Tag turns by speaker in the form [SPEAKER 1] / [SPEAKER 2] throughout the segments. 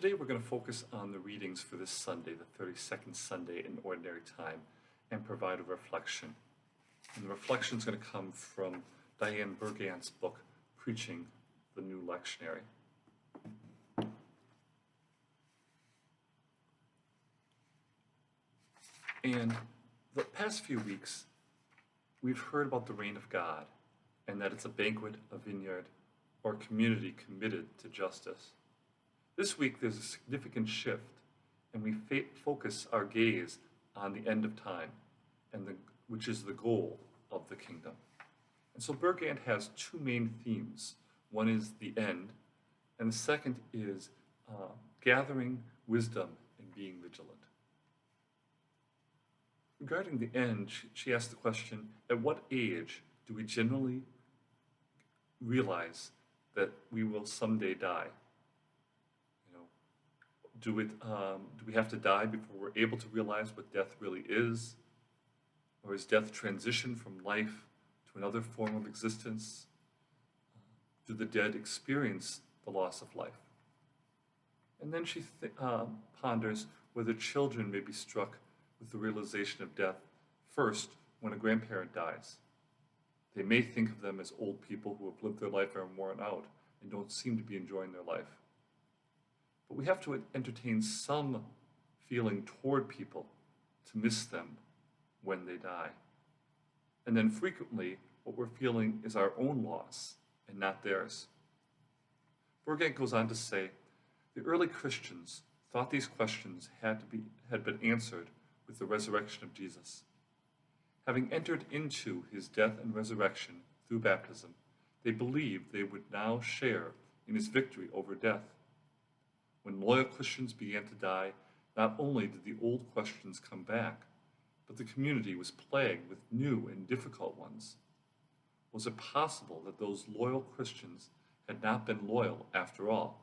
[SPEAKER 1] Today we're going to focus on the readings for this Sunday, the 32nd Sunday in Ordinary Time, and provide a reflection. And the reflection is going to come from Diane Bergant's book, Preaching the New Lectionary. And the past few weeks, we've heard about the reign of God, and that it's a banquet, a vineyard, or a community committed to justice. This week, there's a significant shift, and we focus our gaze on the end of time, which is the goal of the kingdom. And so Bergant has two main themes. One is the end, and the second is gathering wisdom and being vigilant. Regarding the end, she asked the question, at what age do we generally realize that we will someday die? Do we have to die before we're able to realize what death really is? Or is death transition from life to another form of existence? Do the dead experience the loss of life? And then she ponders whether children may be struck with the realization of death first when a grandparent dies. They may think of them as old people who have lived their life and are worn out and don't seem to be enjoying their life. But we have to entertain some feeling toward people to miss them when they die. And then frequently, what we're feeling is our own loss and not theirs. Bergant goes on to say, the early Christians thought these questions had been answered with the resurrection of Jesus. Having entered into his death and resurrection through baptism, they believed they would now share in his victory over death. When loyal Christians began to die, not only did the old questions come back, but the community was plagued with new and difficult ones. Was it possible that those loyal Christians had not been loyal after all?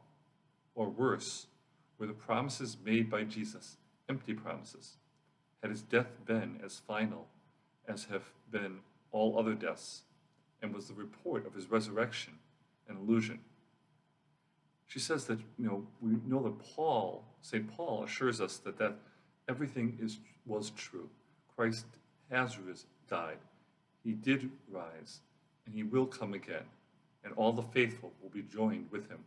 [SPEAKER 1] Or worse, were the promises made by Jesus empty promises? Had his death been as final as have been all other deaths? And was the report of his resurrection an illusion? She says that we know that St. Paul assures us that everything was true. Christ has died, he did rise, and he will come again, and all the faithful will be joined with him.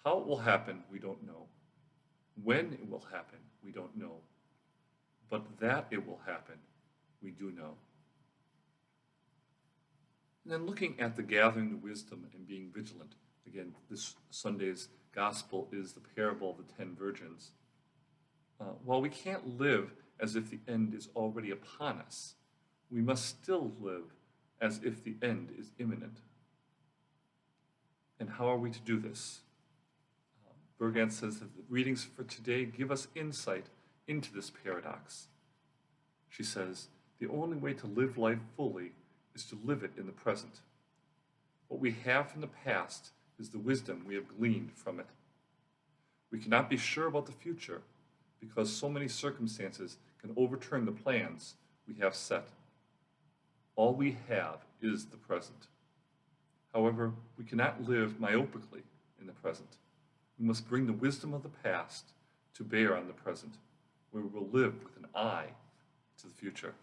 [SPEAKER 1] How it will happen, we don't know. When it will happen, we don't know. But that it will happen, we do know. And then looking at the gathering of wisdom and being vigilant, again, this Sunday's gospel is the parable of the 10 virgins. While we can't live as if the end is already upon us, we must still live as if the end is imminent. And how are we to do this? Bergant says that the readings for today give us insight into this paradox. She says, the only way to live life fully is to live it in the present. What we have from the past is the wisdom we have gleaned from it. We cannot be sure about the future because so many circumstances can overturn the plans we have set. All we have is the present. However, we cannot live myopically in the present. We must bring the wisdom of the past to bear on the present, where we will live with an eye to the future.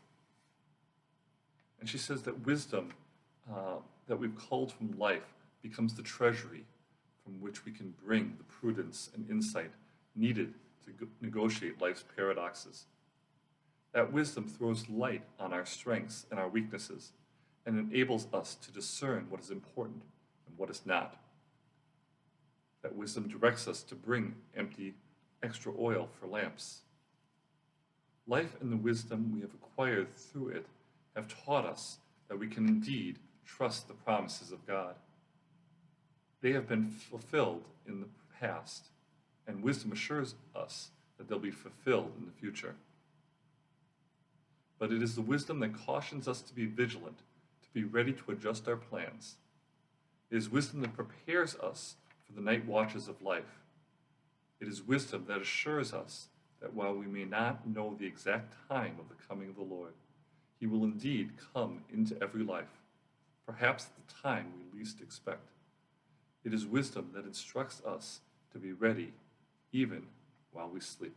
[SPEAKER 1] And she says that wisdom that we've culled from life becomes the treasury from which we can bring the prudence and insight needed to negotiate life's paradoxes. That wisdom throws light on our strengths and our weaknesses and enables us to discern what is important and what is not. That wisdom directs us to bring extra oil for lamps. Life and the wisdom we have acquired through it have taught us that we can indeed trust the promises of God. They have been fulfilled in the past, and wisdom assures us that they'll be fulfilled in the future. But it is the wisdom that cautions us to be vigilant, to be ready to adjust our plans. It is wisdom that prepares us for the night watches of life. It is wisdom that assures us that while we may not know the exact time of the coming of the Lord, he will indeed come into every life, perhaps at the time we least expect. It is wisdom that instructs us to be ready even while we sleep.